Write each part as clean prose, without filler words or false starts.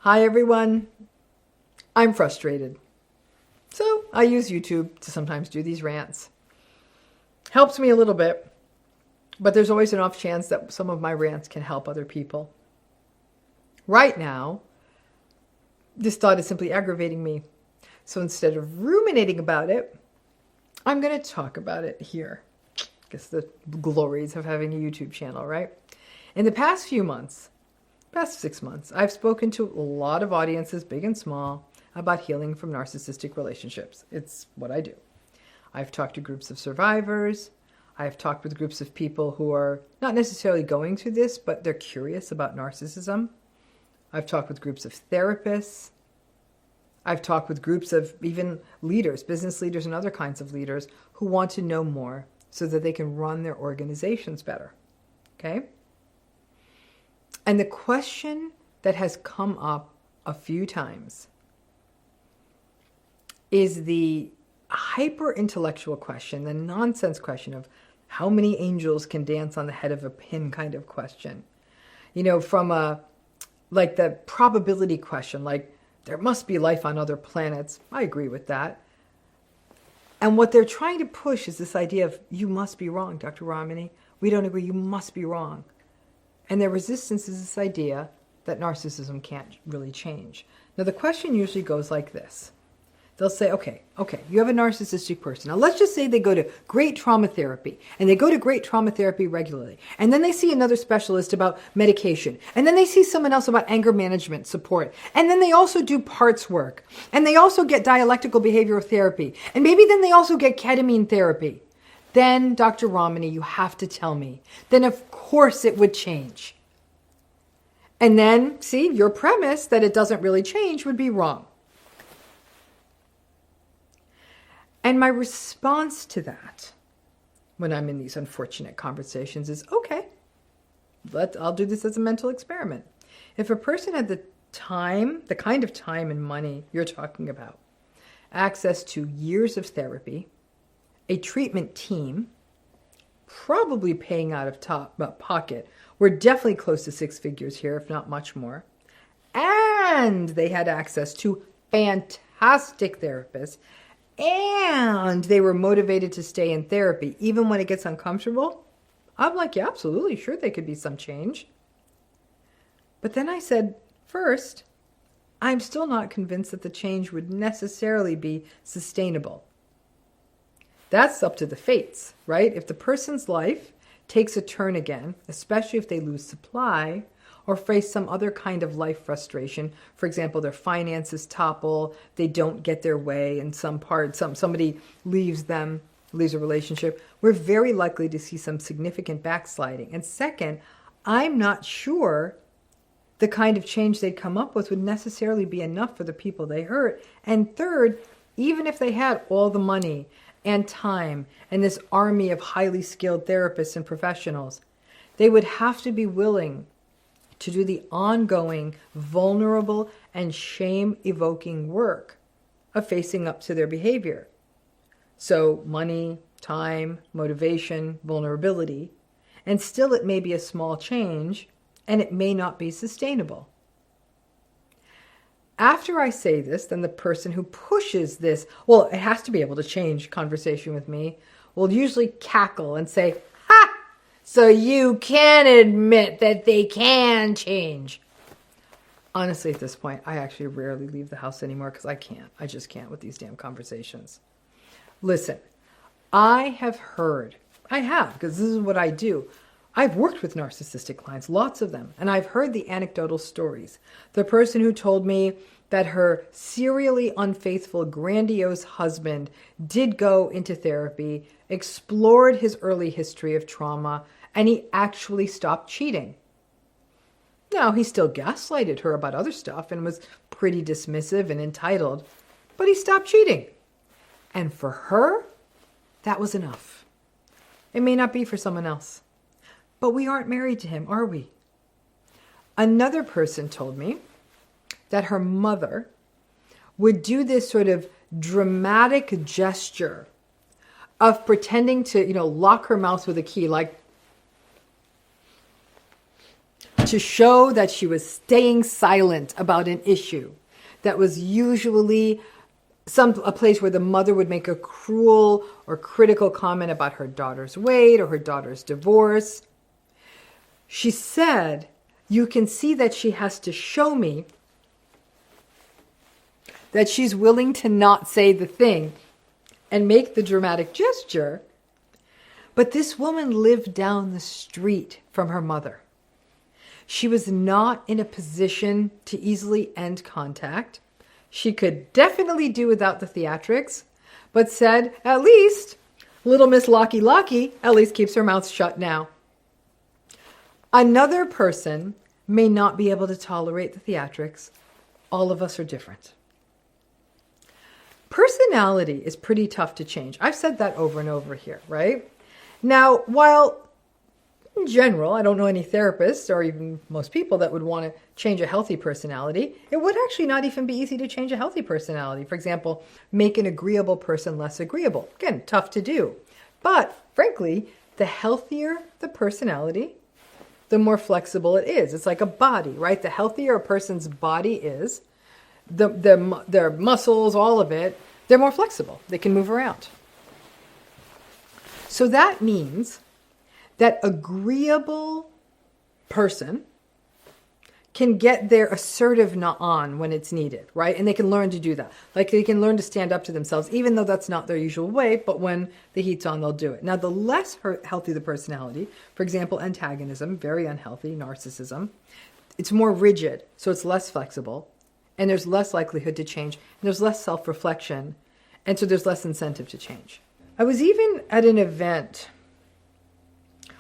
Hi everyone, I'm frustrated. So I use YouTube to sometimes do these rants. Helps me a little bit, but there's always an off chance that some of my rants can help other people. Right now, this thought is simply aggravating me. So instead of ruminating about it, I'm going to talk about it here. I guess the glories of having a YouTube channel, right? In the past 6 months, I've spoken to a lot of audiences, big and small, about healing from narcissistic relationships. It's what I do. I've talked to groups of survivors. I've talked with groups of people who are not necessarily going through this, but they're curious about narcissism. I've talked with groups of therapists. I've talked with groups of even leaders, business leaders and other kinds of leaders who want to know more so that they can run their organizations better. Okay? And the question that has come up a few times is the hyper-intellectual question, the nonsense question of how many angels can dance on the head of a pin kind of question. You know, from like the probability question, like there must be life on other planets. I agree with that. And what they're trying to push is this idea of, you must be wrong, Dr. Ramani. We don't agree, you must be wrong. And their resistance is this idea that narcissism can't really change. Now, the question usually goes like this. They'll say, okay, you have a narcissistic person. Now, let's just say they go to great trauma therapy, and they go to great trauma therapy regularly. And then they see another specialist about medication. And then they see someone else about anger management support. And then they also do parts work. And they also get dialectical behavioral therapy. And maybe then they also get ketamine therapy. Then, Dr. Ramani, you have to tell me. Then, of course, it would change. And then, see, your premise that it doesn't really change would be wrong. And my response to that, when I'm in these unfortunate conversations, is, okay, I'll do this as a mental experiment. If a person had the time, the kind of time and money you're talking about, access to years of therapy, a treatment team, probably paying out of pocket. We're definitely close to 6 figures here, if not much more. And they had access to fantastic therapists. And they were motivated to stay in therapy, even when it gets uncomfortable. I'm like, yeah, absolutely, sure, there could be some change. But then I said, first, I'm still not convinced that the change would necessarily be sustainable. That's up to the fates, right? If the person's life takes a turn again, especially if they lose supply or face some other kind of life frustration, for example, their finances topple, they don't get their way in some part, somebody leaves a relationship, we're very likely to see some significant backsliding. And second, I'm not sure the kind of change they'd come up with would necessarily be enough for the people they hurt. And third, even if they had all the money and time and this army of highly skilled therapists and professionals, they would have to be willing to do the ongoing, vulnerable, and shame-evoking work of facing up to their behavior. So money, time, motivation, vulnerability, and still it may be a small change, and it may not be sustainable. After I say this, then the person who pushes this, well, it has to be able to change conversation with me, will usually cackle and say, ha! So you can admit that they can change. Honestly, at this point, I actually rarely leave the house anymore because I can't. I just can't with these damn conversations. Listen, I have, because this is what I do. I've worked with narcissistic clients, lots of them, and I've heard the anecdotal stories. The person who told me that her serially unfaithful, grandiose husband did go into therapy, explored his early history of trauma, and he actually stopped cheating. Now, he still gaslighted her about other stuff and was pretty dismissive and entitled, but he stopped cheating. And for her, that was enough. It may not be for someone else. But we aren't married to him, are we? Another person told me that her mother would do this sort of dramatic gesture of pretending to, lock her mouth with a key, like to show that she was staying silent about an issue that was usually a place where the mother would make a cruel or critical comment about her daughter's weight or her daughter's divorce. She said, you can see that she has to show me that she's willing to not say the thing and make the dramatic gesture. But this woman lived down the street from her mother. She was not in a position to easily end contact. She could definitely do without the theatrics, but said, at least, little Miss Locky Locky at least keeps her mouth shut now. Another person may not be able to tolerate the theatrics. All of us are different. Personality is pretty tough to change. I've said that over and over here, right? Now, while in general, I don't know any therapists or even most people that would want to change a healthy personality, it would actually not even be easy to change a healthy personality. For example, make an agreeable person less agreeable. Again, tough to do. But frankly, the healthier the personality, the more flexible it is. It's like a body, right? The healthier a person's body is, their muscles, all of it, they're more flexible. They can move around. So that means that agreeable person can get their assertive on when it's needed, right? And they can learn to do that. Like they can learn to stand up to themselves, even though that's not their usual way, but when the heat's on, they'll do it. Now, the less healthy the personality, for example, antagonism, very unhealthy, narcissism, it's more rigid, so it's less flexible, and there's less likelihood to change, and there's less self-reflection, and so there's less incentive to change. I was even at an event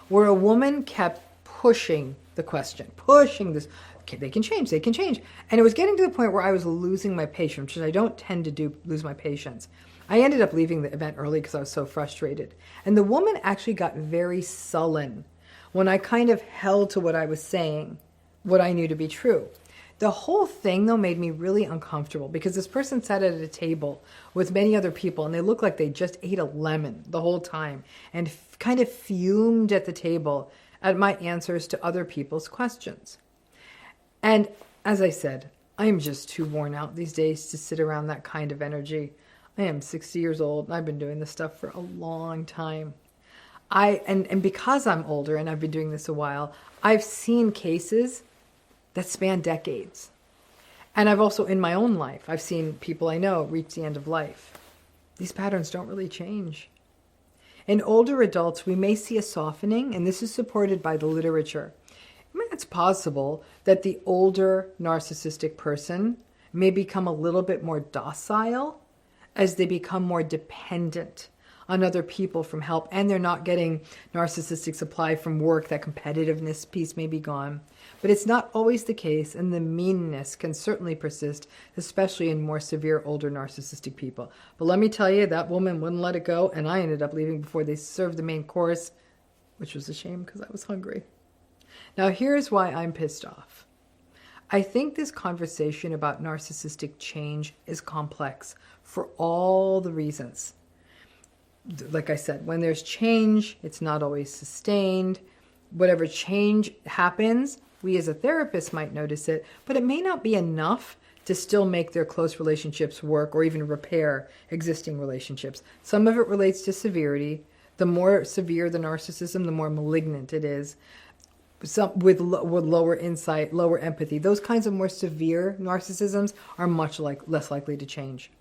where a woman kept pushing the question, pushing this, okay, they can change. And it was getting to the point where I was losing my patience, which I don't tend to do, lose my patience. I ended up leaving the event early because I was so frustrated. And the woman actually got very sullen when I kind of held to what I was saying, what I knew to be true. The whole thing, though, made me really uncomfortable because this person sat at a table with many other people and they looked like they just ate a lemon the whole time and kind of fumed at the table at my answers to other people's questions. And as I said, I am just too worn out these days to sit around that kind of energy. I am 60 years old and I've been doing this stuff for a long time. And because I'm older and I've been doing this a while, I've seen cases that span decades. And I've also, in my own life, I've seen people I know reach the end of life. These patterns don't really change. In older adults, we may see a softening, and this is supported by the literature. It's possible that the older narcissistic person may become a little bit more docile as they become more dependent on other people from help, and they're not getting narcissistic supply from work. That competitiveness piece may be gone. But it's not always the case, and the meanness can certainly persist, especially in more severe older narcissistic people. But let me tell you, that woman wouldn't let it go, and I ended up leaving before they served the main course, which was a shame because I was hungry. Now here's why I'm pissed off. I think this conversation about narcissistic change is complex for all the reasons. Like I said, when there's change, it's not always sustained. Whatever change happens, we as a therapist might notice it, but it may not be enough to still make their close relationships work or even repair existing relationships. Some of it relates to severity. The more severe the narcissism, the more malignant it is. Some with lower insight, lower empathy. Those kinds of more severe narcissisms are much less likely to change.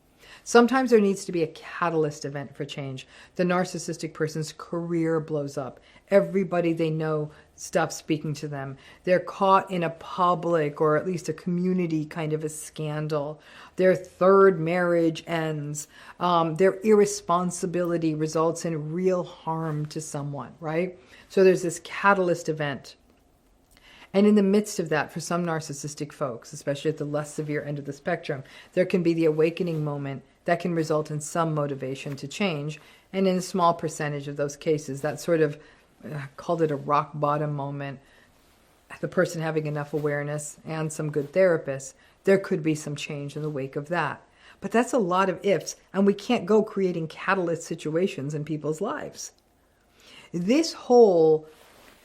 Sometimes there needs to be a catalyst event for change. The narcissistic person's career blows up. Everybody they know stops speaking to them. They're caught in a public or at least a community kind of a scandal. Their third marriage ends. Their irresponsibility results in real harm to someone, right? So there's this catalyst event. And in the midst of that, for some narcissistic folks, especially at the less severe end of the spectrum, there can be the awakening moment that can result in some motivation to change. And in a small percentage of those cases, that sort of, called it a rock bottom moment, the person having enough awareness and some good therapists, there could be some change in the wake of that. But that's a lot of ifs, and we can't go creating catalyst situations in people's lives. This whole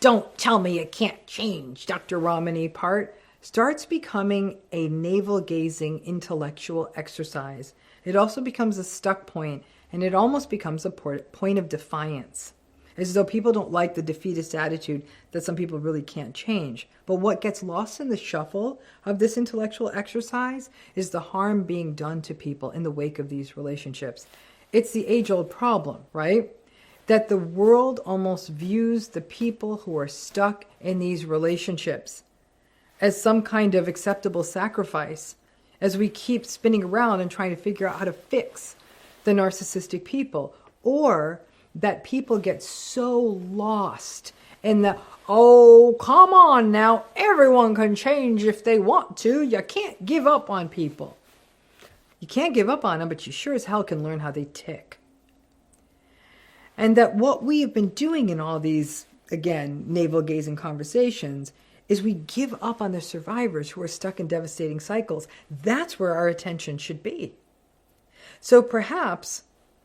"Don't tell me you can't change, Dr. Ramani" part starts becoming a navel-gazing intellectual exercise. It also becomes a stuck point, and it almost becomes a point of defiance. As though people don't like the defeatist attitude that some people really can't change. But what gets lost in the shuffle of this intellectual exercise is the harm being done to people in the wake of these relationships. It's the age-old problem, right? That the world almost views the people who are stuck in these relationships as some kind of acceptable sacrifice, as we keep spinning around and trying to figure out how to fix the narcissistic people, or that people get so lost in the, "Oh, come on now, everyone can change if they want to. You can't give up on people." You can't give up on them, but you sure as hell can learn how they tick. And that what we have been doing in all these, again, navel-gazing conversations is we give up on the survivors who are stuck in devastating cycles. That's where our attention should be. So perhaps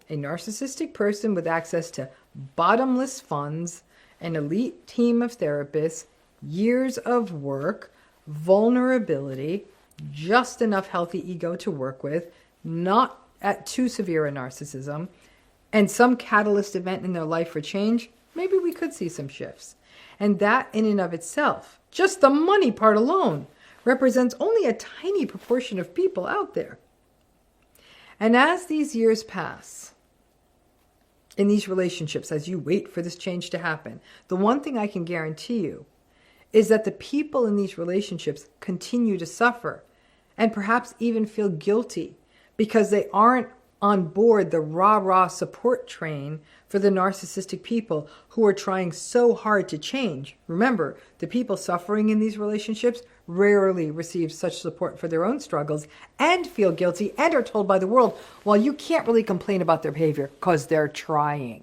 a narcissistic person with access to bottomless funds, an elite team of therapists, years of work, vulnerability, just enough healthy ego to work with, not at too severe a narcissism, and some catalyst event in their life for change, maybe we could see some shifts. And that in and of itself, just the money part alone, represents only a tiny proportion of people out there. And as these years pass, in these relationships, as you wait for this change to happen, the one thing I can guarantee you is that the people in these relationships continue to suffer and perhaps even feel guilty because they aren't on board the rah-rah support train for the narcissistic people who are trying so hard to change. Remember, the people suffering in these relationships rarely receive such support for their own struggles and feel guilty and are told by the world, well, you can't really complain about their behavior because they're trying.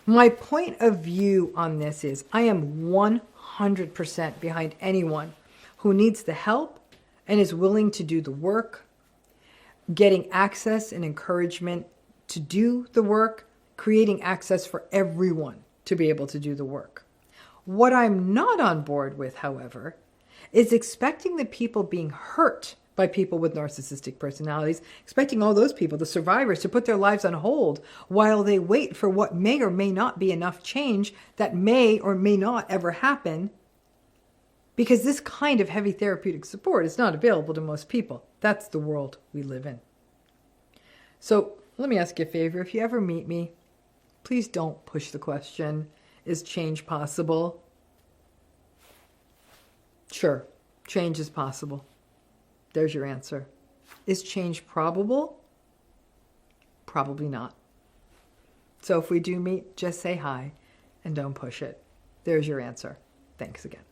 My point of view on this is I am 100% behind anyone who needs the help and is willing to do the work, getting access and encouragement to do the work, creating access for everyone to be able to do the work. What I'm not on board with, however, is expecting the people being hurt by people with narcissistic personalities, expecting all those people, the survivors, to put their lives on hold while they wait for what may or may not be enough change that may or may not ever happen, because this kind of heavy therapeutic support is not available to most people. That's the world we live in. So let me ask you a favor. If you ever meet me, please don't push the question, is change possible? Sure, change is possible. There's your answer. Is change probable? Probably not. So if we do meet, just say hi and don't push it. There's your answer. Thanks again.